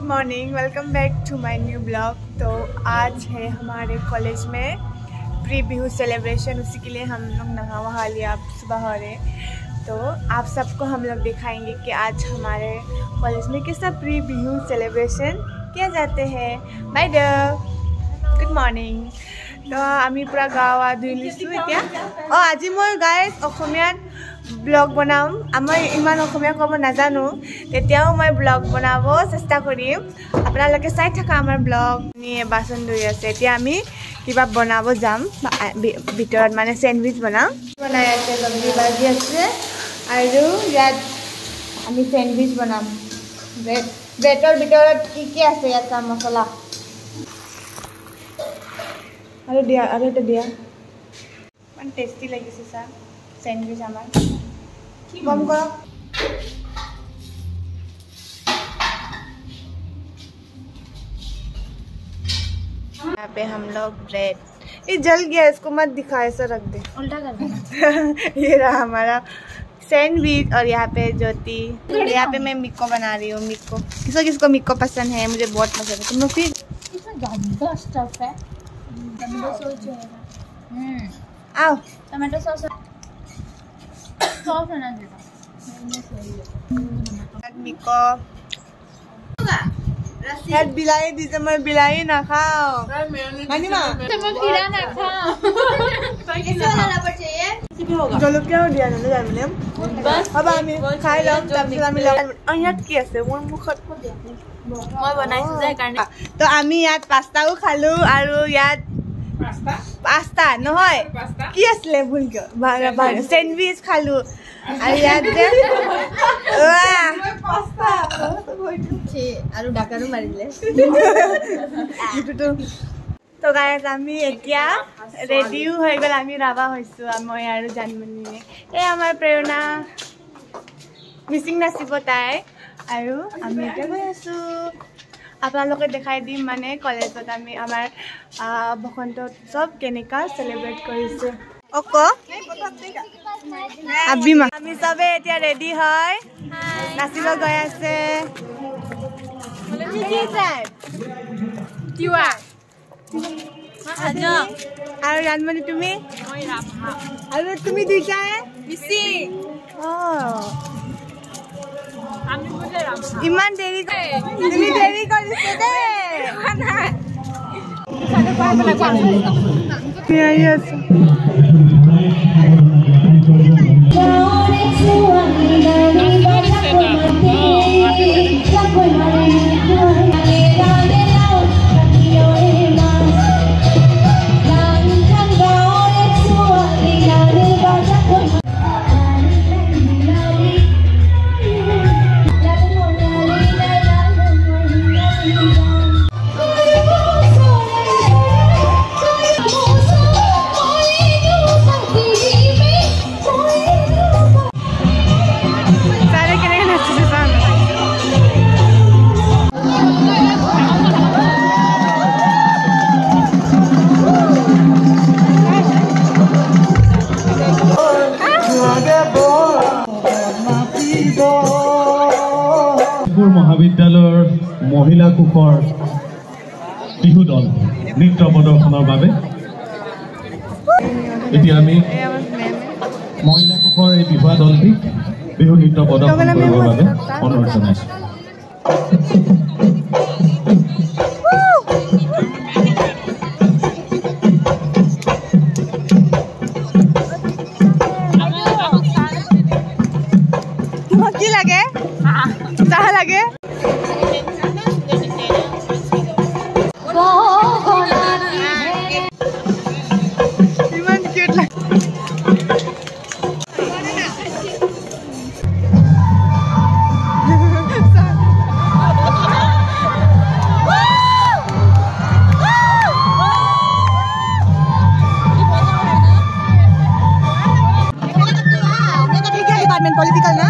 Morning, welcome back to my new blog. तो आज है हमारे कॉलेज में प्री बिहू सेलिब्रेशन, उसी के लिए हम लोग नहा वहा लिया, सुबह हो रहे। तो आप सबको हम लोग दिखाएंगे कि आज हमारे कॉलेज में कैसा प्री बिहू सेलिब्रेशन किया जाते हैं। By the good morning. तो आमी पूरा गाँव धुई लीसूँ এতিয়া। আজি मैं गाइस অসমীয়াত ব্লগ বনাম। মই ইমান অসমীয়া ক'ব নাজানো, তেতিয়াও মই ব্লগ বনাব চেষ্টা কৰিম। আপোনালোকে চাই থাকা আমাৰ ব্লগ। বাচন ধুই আছে, এতিয়া আমি কিবা বনাব যাম ভিতৰত, মানে চেণ্ডউইচ বনাম। বনাই আছে, চব্জি ভাজি আছে আৰু ইয়াত আমি চেণ্ডউইচ বনাম। ব্ৰেডৰ ভিতৰত কি আছে ইয়াত চাম মছলা আৰু দিয়া, আৰু এটা দিয়া। ইমান টেষ্টি লাগিছে চাৰ सैंडविच हमारा कम करो। यहाँ पे हम लोग ब्रेड, ये जल गया, इसको मत दिखा, ऐसा रख दे, उल्टा कर देना। ये रहा हमारा सैंडविच। और यहाँ पे ज्योति, यहाँ पे मैं मिक्को बना रही हूँ। मिक्को किसको मिक्को पसंद है? मुझे बहुत पसंद है। तुम लोग फिर इसमें ज्यादा स्टफ है, टमाटो सॉस जो है। आओ टमाटो सॉस मिको बिलाई दीजिए, मैं बिलाई ना खाओ। जलकिया दिया अब आमी खाई लम। तो आमी यात पास्ताओ खालू আৰু ইয়াত पास्ता নহয় কি আছিলে ভুল কিয় চেণ্ডউইচ খালো আৰু ইয়াত যে পাস্তা আৰু ডাকাৰো মাৰিলে। তো গাইজ আমি এতিয়া ৰেডিও হৈ গ'ল, আমি ৰাভা হৈছোঁ। মই আৰু জানমণিয়ে, এই আমাৰ প্ৰেৰণা মিচিং নাচিব তাই, আৰু আমি এতিয়া গৈ আছোঁ। আপোনালোকে দেখাই দিম মানে কলেজত আমি আমাৰ বসন্ত উৎসৱ কেনেকা চেলিব্ৰেট কৰিছে। আবিমা আমি চবে এতিয়া ৰেডি হয় নাচিব গৈ আছে। আৰু জানমণি তুমি? আৰু তুমি দুইটাই মিচিং। ইমান দেৰি তুমি দেৰি কৰিছে মহাবিদ্যালয়ৰ মহিলা কোষৰ বিহু দল নৃত্য প্ৰদৰ্শনৰ বাবে এতিয়া আমি মহিলা কোষৰ এই বিহুৱা দলটিক বিহু নৃত্য প্ৰদৰ্শন কৰিবৰ বাবে অনুৰোধ জনাইছোঁ। কি লাগে? চাহ লাগে? ইমান কিউট লাগে। डिपार्टमेंट पॉलिटिकल ना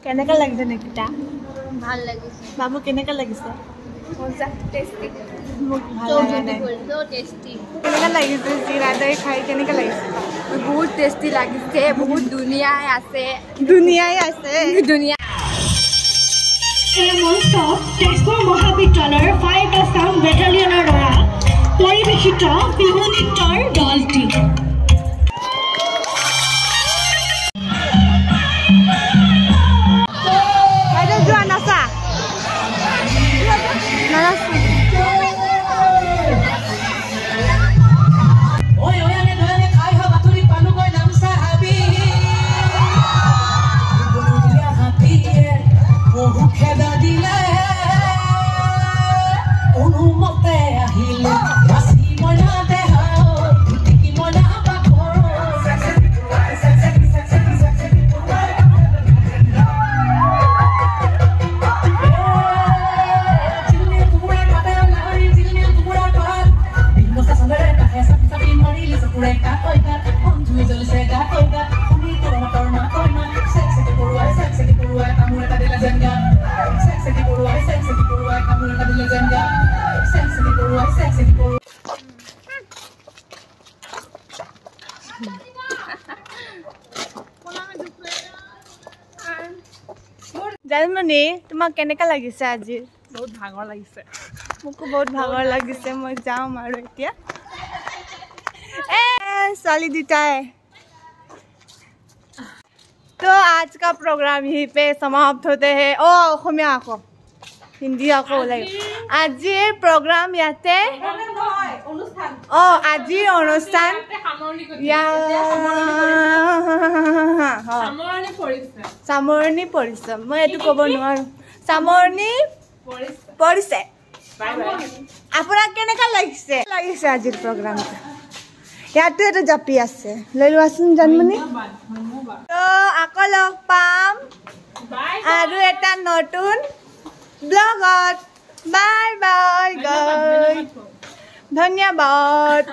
কেনেকা লাগিছে নেকিটা ভাল লাগিছে বাবু কেনেকা লাগিছে মজা টেস্টি মোক ভাল so লাগা নাই so tasty কেনেকা লাগিছে জিৰা দৈ খাই কেনেকা লাগিছে বহুত টেস্টি লাগিছে বহুত দুনিয়াই আছে দুনিয়া এই মঞ্চত তেজপুৰ মহাবিদ্যালয়ৰ 5 আছাম বেটালিয়নৰ দ্বাৰা পৰিৱেশিত বিহু নৃত্যৰ দলটি জানমণি তোমাক কেনেকা লাগিছে আজি বহুত ভাগৰ লাগিছে মোকো বহুত ভাগৰ লাগিছে মই যাম আৰু এতিয়া ছোৱালী দুটাই तो आज का प्रोग्राम यहीं पे समाप्त होते हैं অসমীয়া আকৌ হিন্দী আকৌ লাগে আজিৰ প্ৰগ্ৰাম ইয়াতে আজিৰ অনুষ্ঠান সামৰণি পৰিছে মই এইটো ক'ব নোৱাৰো সামৰণি পৰিছে আপোনাক কেনেকা লাগিছে আজিৰ প্ৰগ্ৰামটো ইয়াতে এটা জাপি আছে লৈ লোৱাচোন জানমণি তো আকৌ লগ পাম আৰু এটা নতুন ব্লগত বাই বাই ধন্যবাদ।